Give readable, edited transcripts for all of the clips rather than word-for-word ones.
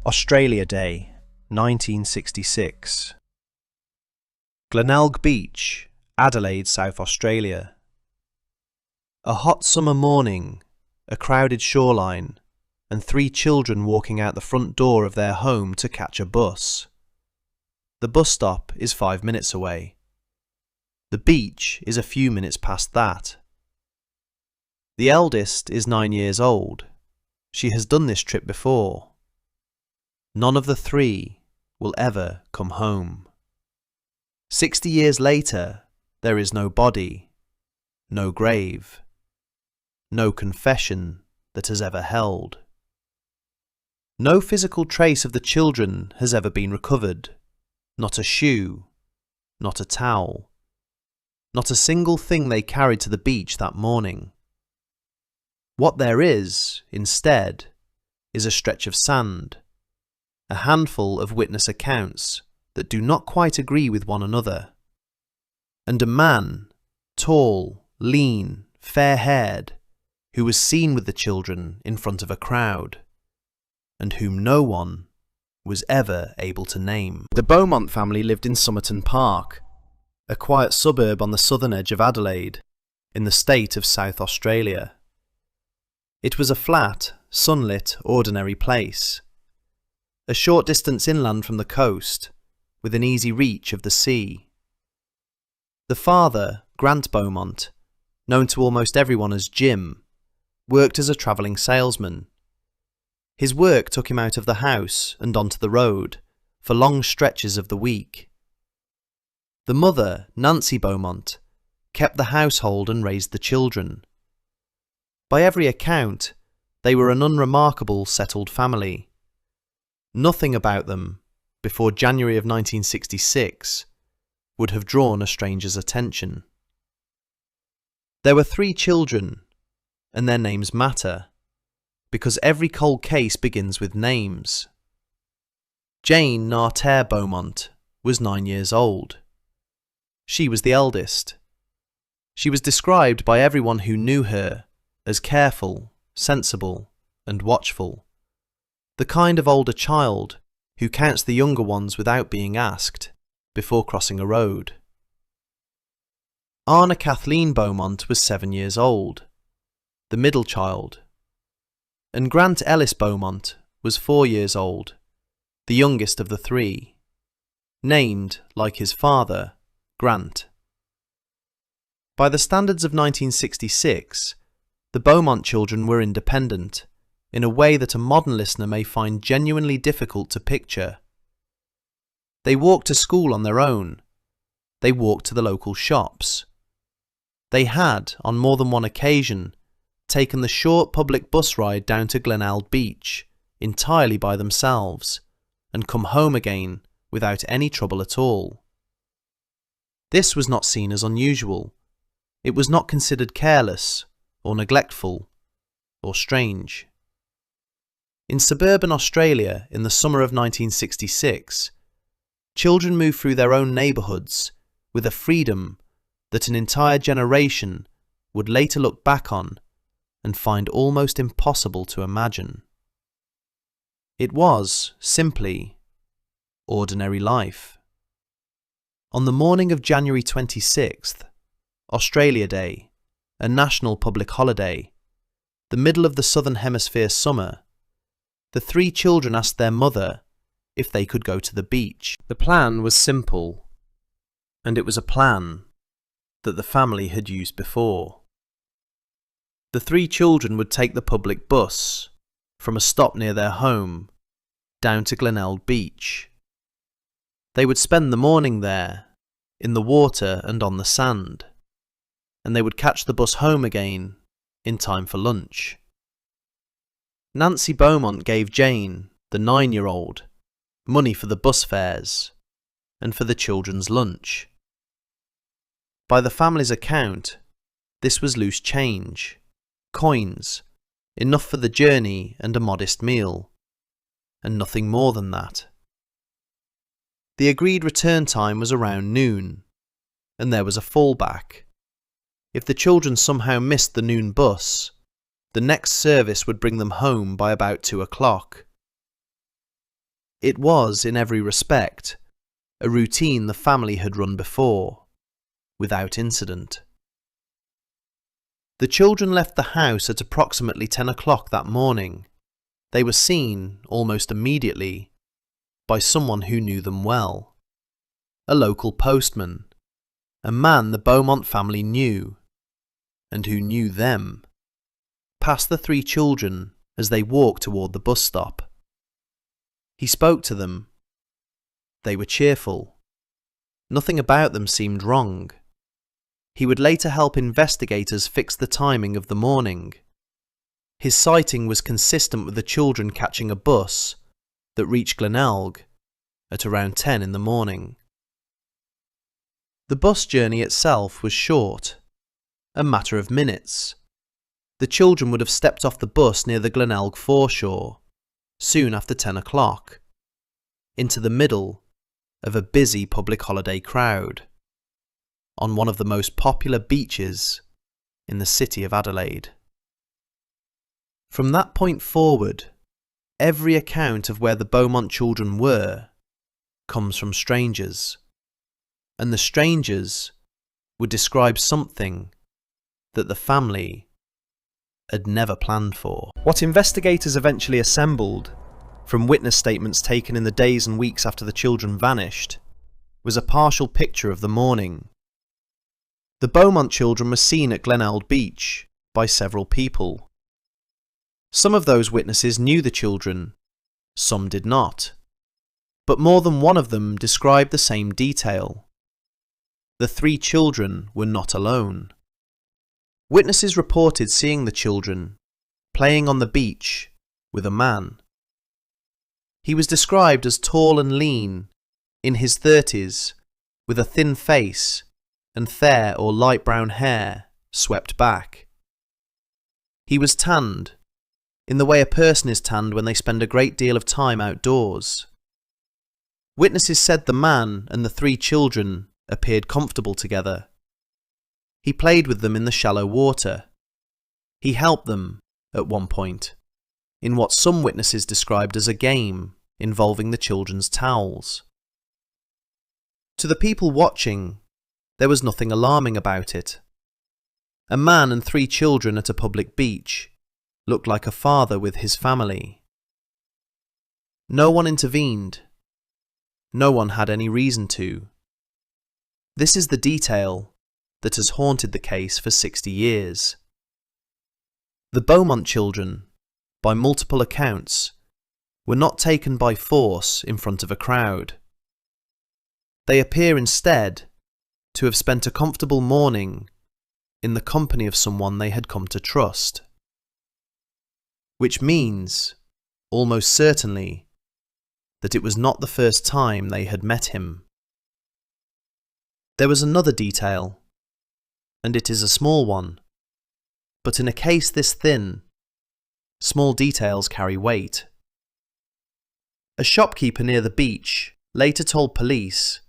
Australia Day, 1966. Glenelg Beach, Adelaide, South Australia. A hot summer morning, a crowded shoreline, and 3 children walking out the front door of their home to catch a bus. The bus stop is 5 minutes away. The beach is a few minutes past that. The eldest is 9 years old. She has done this trip before. None of the 3 will ever come home. 60 years later, there is no body, no grave, no confession that has ever held. No physical trace of the children has ever been recovered, not a shoe, not a towel, not a single thing they carried to the beach that morning. What there is, instead, is a stretch of sand, a handful of witness accounts that do not quite agree with one another, and a man, tall, lean, fair-haired, who was seen with the children in front of a crowd, and whom no one was ever able to name. The Beaumont family lived in Somerton Park, a quiet suburb on the southern edge of Adelaide, in the state of South Australia. It was a flat, sunlit, ordinary place, a short distance inland from the coast, with an easy reach of the sea. The father, Grant Beaumont, known to almost everyone as Jim, worked as a travelling salesman. His work took him out of the house and onto the road for long stretches of the week. The mother, Nancy Beaumont, kept the household and raised the children. By every account, they were an unremarkable settled family. Nothing about them, before January of 1966, would have drawn a stranger's attention. There were 3 children, and their names matter, because every cold case begins with names. Jane Nartare Beaumont was 9 years old. She was the eldest. She was described by everyone who knew her as careful, sensible, and watchful. The kind of older child who counts the younger ones without being asked before crossing a road. Anna Kathleen Beaumont was 7 years old, the middle child, and Grant Ellis Beaumont was 4 years old, the youngest of the 3, named, like his father, Grant. By the standards of 1966, the Beaumont children were independent, in a way that a modern listener may find genuinely difficult to picture. They walked to school on their own. They walked to the local shops. They had, on more than one occasion, taken the short public bus ride down to Glenelg Beach, entirely by themselves, and come home again without any trouble at all. This was not seen as unusual. It was not considered careless, or neglectful, or strange. In suburban Australia in the summer of 1966, children moved through their own neighbourhoods with a freedom that an entire generation would later look back on and find almost impossible to imagine. It was, simply, ordinary life. On the morning of January 26th, Australia Day, a national public holiday, the middle of the Southern Hemisphere summer, the 3 children asked their mother if they could go to the beach. The plan was simple, and it was a plan that the family had used before. The 3 children would take the public bus from a stop near their home down to Glenelg Beach. They would spend the morning there, in the water and on the sand, and they would catch the bus home again in time for lunch. Nancy Beaumont gave Jane, the 9-year-old, money for the bus fares and for the children's lunch. By the family's account, this was loose change, coins, enough for the journey and a modest meal, and nothing more than that. The agreed return time was around noon, and there was a fallback. If the children somehow missed the noon bus, the next service would bring them home by about 2 o'clock. It was, in every respect, a routine the family had run before, without incident. The children left the house at approximately 10 o'clock that morning. They were seen, almost immediately, by someone who knew them well. A local postman, a man the Beaumont family knew, and who knew them, passed the three children as they walked toward the bus stop. He spoke to them. They were cheerful. Nothing about them seemed wrong. He would later help investigators fix the timing of the morning. His sighting was consistent with the children catching a bus that reached Glenelg at around 10 in the morning. The bus journey itself was short, a matter of minutes. The children would have stepped off the bus near the Glenelg foreshore soon after 10 o'clock, into the middle of a busy public holiday crowd, on one of the most popular beaches in the city of Adelaide. From that point forward, every account of where the Beaumont children were comes from strangers, and the strangers would describe something that the family had never planned for. What investigators eventually assembled from witness statements taken in the days and weeks after the children vanished was a partial picture of the morning. The Beaumont children were seen at Glenelg Beach by several people. Some of those witnesses knew the children, some did not, but more than one of them described the same detail. The three children were not alone. Witnesses reported seeing the children playing on the beach with a man. He was described as tall and lean, in his 30s, with a thin face and fair or light brown hair swept back. He was tanned, in the way a person is tanned when they spend a great deal of time outdoors. Witnesses said the man and the three children appeared comfortable together. He played with them in the shallow water. He helped them, at one point, in what some witnesses described as a game involving the children's towels. To the people watching, there was nothing alarming about it. A man and three children at a public beach looked like a father with his family. No one intervened. No one had any reason to. This is the detail that has haunted the case for 60 years. The Beaumont children, by multiple accounts, were not taken by force in front of a crowd. They appear instead to have spent a comfortable morning in the company of someone they had come to trust. Which means, almost certainly, that it was not the first time they had met him. There was another detail, and it is a small one, but in a case this thin, small details carry weight. A shopkeeper near the beach later told police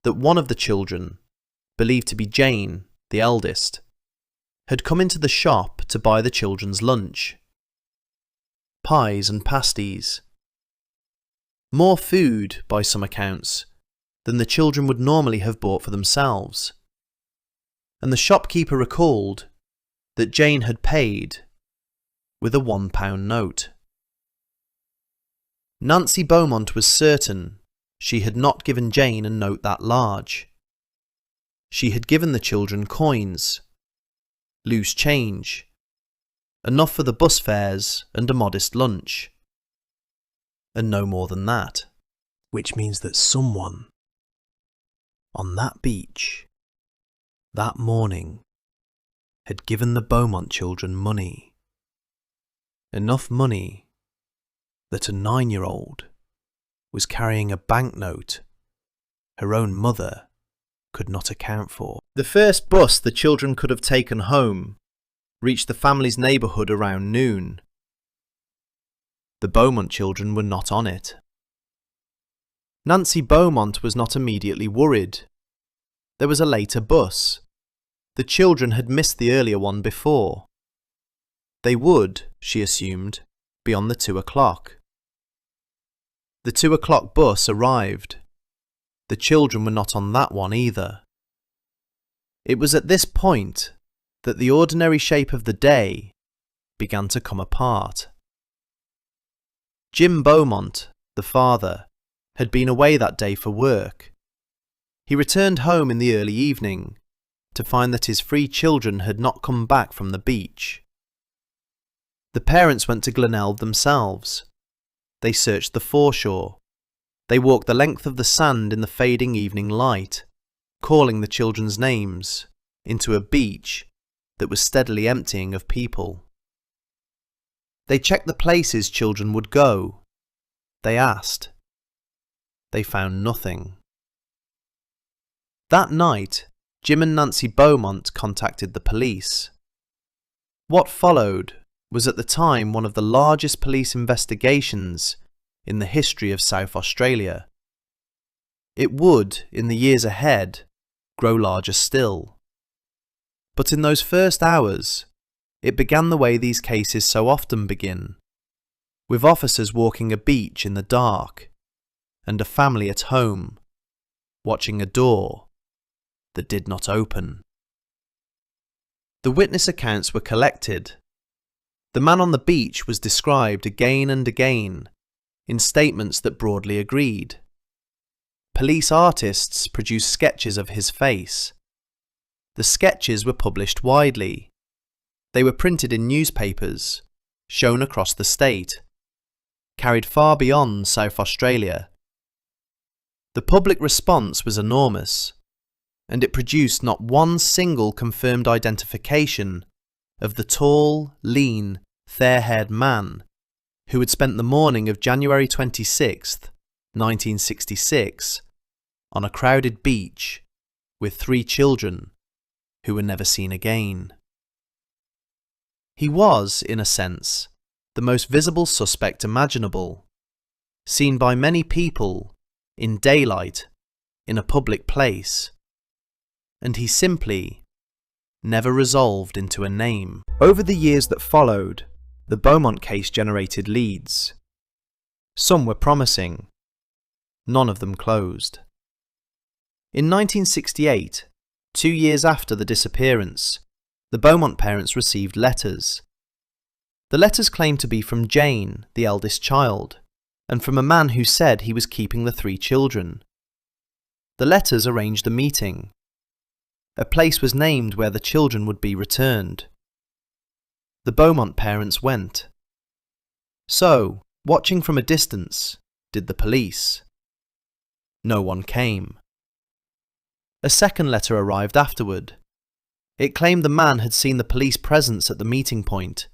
that one of the children, believed to be Jane, the eldest, had come into the shop to buy the children's lunch. Pies and pasties. More food, by some accounts, than the children would normally have bought for themselves. And the shopkeeper recalled that Jane had paid with a £1 note. Nancy Beaumont was certain she had not given Jane a note that large. She had given the children coins, loose change, enough for the bus fares and a modest lunch, and no more than that. Which means that someone on that beach that morning had given the Beaumont children money. Enough money that a 9-year-old was carrying a banknote her own mother could not account for. The first bus the children could have taken home reached the family's neighbourhood around noon. The Beaumont children were not on it. Nancy Beaumont was not immediately worried. There was a later bus. The children had missed the earlier one before. They would, she assumed, be on the 2 o'clock. The 2 o'clock bus arrived. The children were not on that one either. It was at this point that the ordinary shape of the day began to come apart. Jim Beaumont, the father, had been away that day for work. He returned home in the early evening to find that his 3 children had not come back from the beach. The parents went to Glenelg themselves. They searched the foreshore. They walked the length of the sand in the fading evening light, calling the children's names into a beach that was steadily emptying of people. They checked the places children would go. They asked. They found nothing. That night, Jim and Nancy Beaumont contacted the police. What followed was at the time one of the largest police investigations in the history of South Australia. It would, in the years ahead, grow larger still. But in those first hours, it began the way these cases so often begin, with officers walking a beach in the dark, and a family at home, watching a door that did not open. The witness accounts were collected. The man on the beach was described again and again in statements that broadly agreed. Police artists produced sketches of his face. The sketches were published widely. They were printed in newspapers, shown across the state, carried far beyond South Australia. The public response was enormous, and it produced not one single confirmed identification of the tall, lean, fair-haired man who had spent the morning of January 26th, 1966, on a crowded beach with 3 children who were never seen again. He was, in a sense, the most visible suspect imaginable, seen by many people in daylight in a public place, and he simply never resolved into a name. Over the years that followed, the Beaumont case generated leads. Some were promising. None of them closed. In 1968, 2 years after the disappearance, the Beaumont parents received letters. The letters claimed to be from Jane, the eldest child, and from a man who said he was keeping the 3 children. The letters arranged a meeting. A place was named where the children would be returned. The Beaumont parents went. So, watching from a distance, did the police. No one came. A second letter arrived afterward. It claimed the man had seen the police presence at the meeting point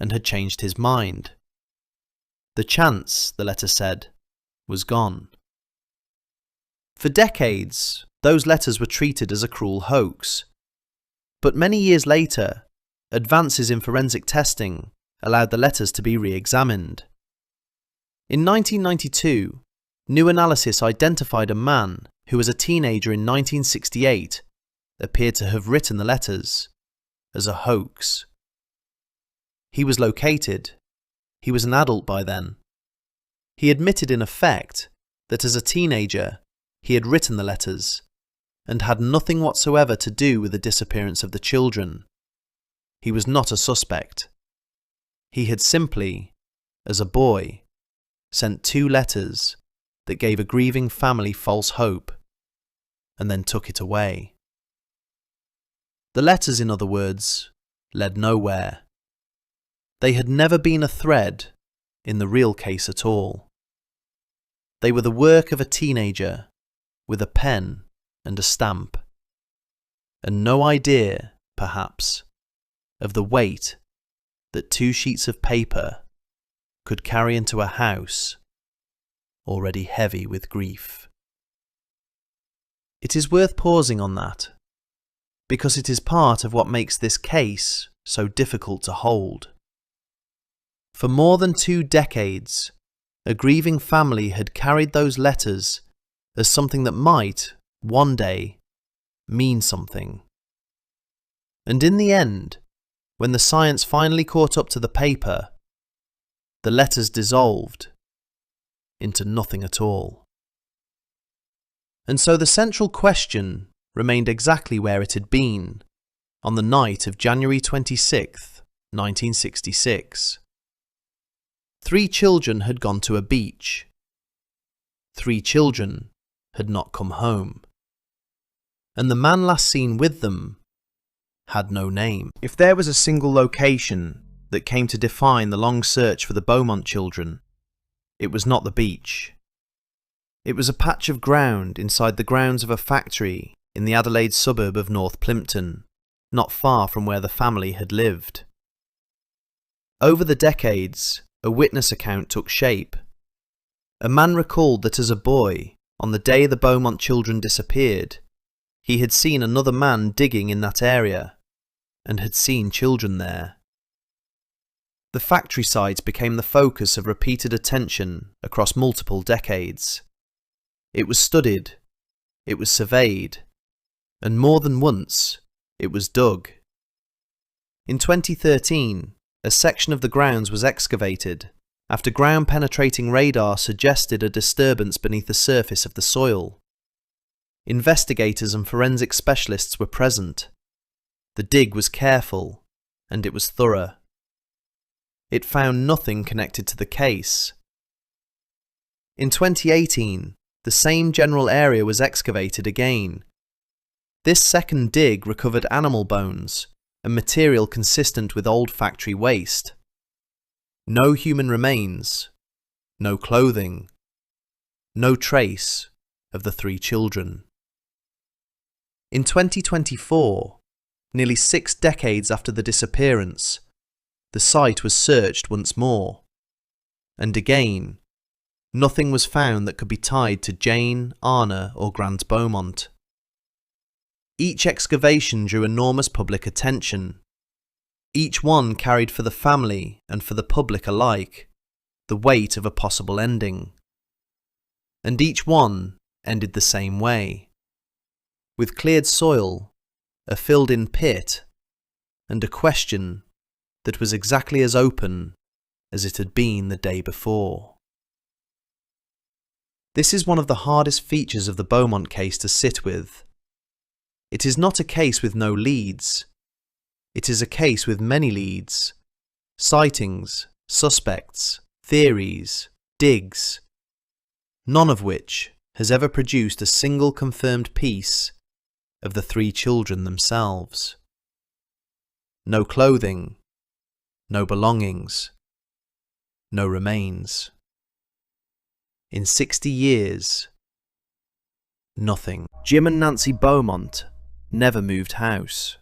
and had changed his mind. The chance, the letter said, was gone. For decades, those letters were treated as a cruel hoax. But many years later, advances in forensic testing allowed the letters to be re-examined. In 1992, new analysis identified a man who as a teenager in 1968 appeared to have written the letters as a hoax. He was located. He was an adult by then. He admitted in effect that as a teenager he had written the letters and had nothing whatsoever to do with the disappearance of the children. He was not a suspect. He had simply, as a boy, sent 2 letters that gave a grieving family false hope and then took it away. The letters, in other words, led nowhere. They had never been a thread in the real case at all. They were the work of a teenager with a pen and a stamp, and no idea, perhaps, of the weight that 2 sheets of paper could carry into a house already heavy with grief. It is worth pausing on that, because it is part of what makes this case so difficult to hold. For more than 2 decades, a grieving family had carried those letters as something that might, one day, mean something. And in the end, when the science finally caught up to the paper, the letters dissolved, into nothing at all. And so the central question remained exactly where it had been on the night of January 26, 1966. 3 children had gone to a beach. 3 children had not come home. And the man last seen with them had no name. If there was a single location that came to define the long search for the Beaumont children, it was not the beach. It was a patch of ground inside the grounds of a factory in the Adelaide suburb of North Plympton, not far from where the family had lived. Over the decades, a witness account took shape. A man recalled that as a boy, on the day the Beaumont children disappeared, he had seen another man digging in that area and had seen children there. The factory site became the focus of repeated attention across multiple decades. It was studied, it was surveyed, and more than once, it was dug. In 2013, a section of the grounds was excavated after ground-penetrating radar suggested a disturbance beneath the surface of the soil. Investigators and forensic specialists were present. The dig was careful, and it was thorough. It found nothing connected to the case. In 2018, the same general area was excavated again. This second dig recovered animal bones and material consistent with old factory waste. No human remains, no clothing, no trace of the 3 children. In 2024, nearly 6 decades after the disappearance, the site was searched once more, and again, nothing was found that could be tied to Jane, Arna or Grant Beaumont. Each excavation drew enormous public attention. Each one carried for the family and for the public alike the weight of a possible ending. And each one ended the same way, with cleared soil, a filled-in pit, and a question that was exactly as open as it had been the day before. This is one of the hardest features of the Beaumont case to sit with. It is not a case with no leads. It is a case with many leads, sightings, suspects, theories, digs, none of which has ever produced a single confirmed piece of the 3 children themselves. No clothing, no belongings, no remains. In 60 years, nothing. Jim and Nancy Beaumont never moved house.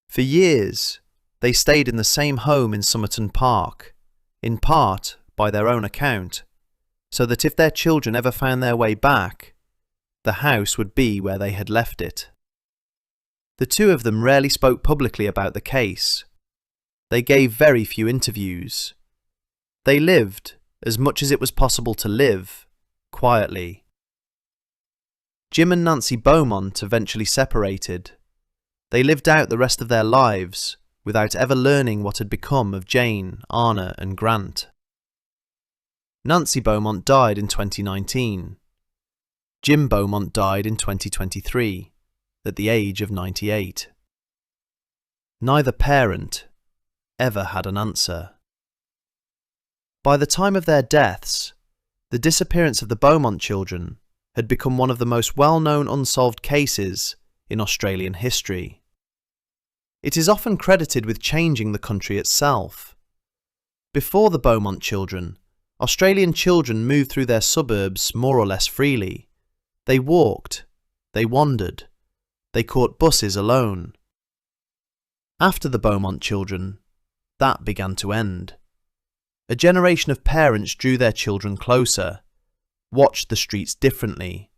For years, they stayed in the same home in Somerton Park, in part by their own account, so that if their children ever found their way back, the house would be where they had left it. The 2 of them rarely spoke publicly about the case. They gave very few interviews. They lived, as much as it was possible to live, quietly. Jim and Nancy Beaumont eventually separated. They lived out the rest of their lives without ever learning what had become of Jane, Arna and Grant. Nancy Beaumont died in 2019. Jim Beaumont died in 2023, at the age of 98. Neither parent ever had an answer. By the time of their deaths, the disappearance of the Beaumont children had become one of the most well-known unsolved cases in Australian history. It is often credited with changing the country itself. Before the Beaumont children, Australian children moved through their suburbs more or less freely. They walked, they wandered, they caught buses alone. After the Beaumont children, that began to end. A generation of parents drew their children closer, watched the streets differently,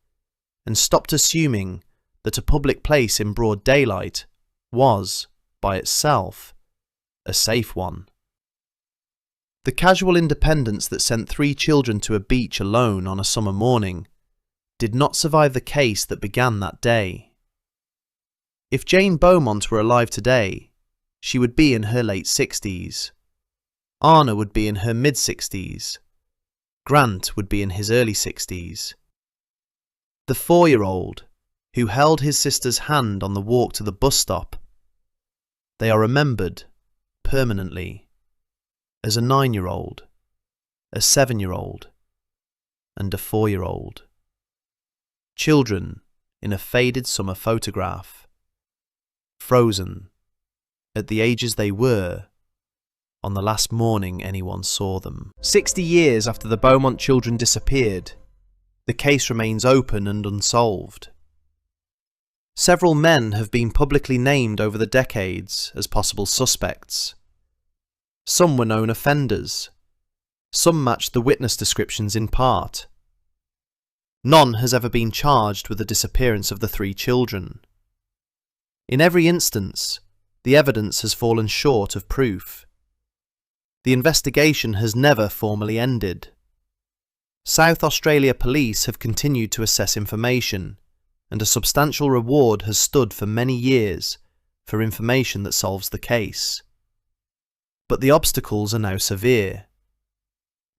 and stopped assuming that a public place in broad daylight was, by itself, a safe one. The casual independence that sent 3 children to a beach alone on a summer morning did not survive the case that began that day. If Jane Beaumont were alive today, she would be in her late 60s. Arna would be in her mid-60s. Grant would be in his early 60s. The 4-year-old who held his sister's hand on the walk to the bus stop. They are remembered permanently as a 9-year-old, a 7-year-old, and a 4-year-old. Children in a faded summer photograph, frozen at the ages they were on the last morning anyone saw them. 60 years after the Beaumont children disappeared, the case remains open and unsolved. Several men have been publicly named over the decades as possible suspects. Some were known offenders. Some matched the witness descriptions in part. None has ever been charged with the disappearance of the 3 children. In every instance, the evidence has fallen short of proof. The investigation has never formally ended. South Australia Police have continued to assess information, and a substantial reward has stood for many years for information that solves the case. But the obstacles are now severe.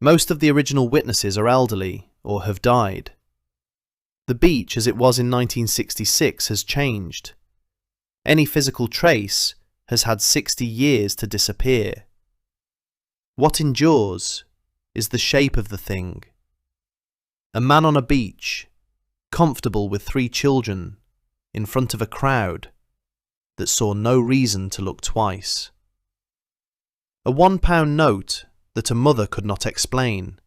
Most of the original witnesses are elderly or have died. The beach as it was in 1966 has changed. Any physical trace has had 60 years to disappear. What endures is the shape of the thing. A man on a beach, comfortable with 3 children, in front of a crowd that saw no reason to look twice. A £1 note that a mother could not explain,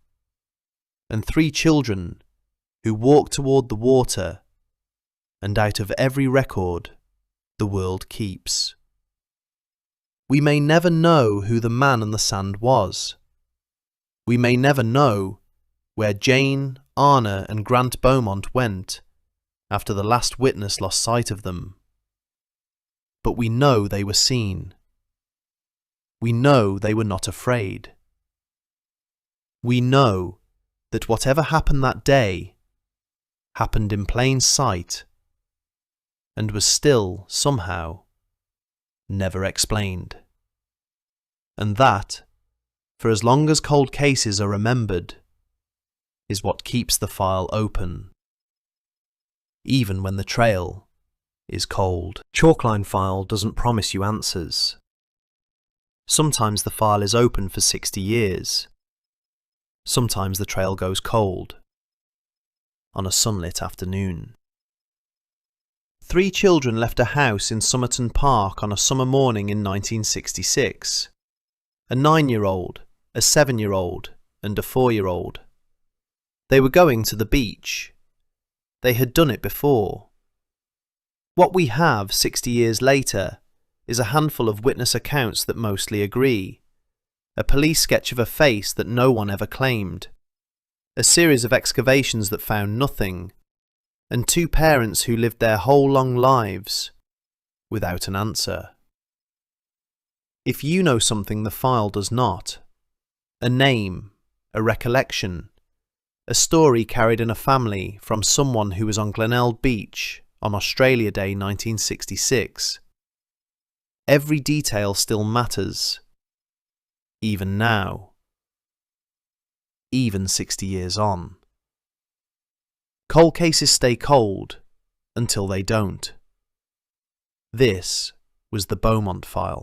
and 3 children who walked toward the water, and out of every record the world keeps. We may never know who the man on the sand was. We may never know where Jane, Anna and Grant Beaumont went after the last witness lost sight of them. But we know they were seen. We know they were not afraid. We know that whatever happened that day happened in plain sight and was still, somehow, never explained. And that, for as long as cold cases are remembered, is what keeps the file open, even when the trail is cold. Chalkline file doesn't promise you answers. Sometimes the file is open for 60 years. Sometimes the trail goes cold on a sunlit afternoon. 3 children left a house in Somerton Park on a summer morning in 1966. A 9-year-old, a 7-year-old, and a 4-year-old. They were going to the beach. They had done it before. What we have 60 years later is a handful of witness accounts that mostly agree, a police sketch of a face that no one ever claimed, a series of excavations that found nothing, and 2 parents who lived their whole long lives without an answer. If you know something the file does not, a name, a recollection, a story carried in a family from someone who was on Glenelg Beach on Australia Day 1966, every detail still matters, even now, even 60 years on. Cold cases stay cold until they don't. This was the Beaumont file.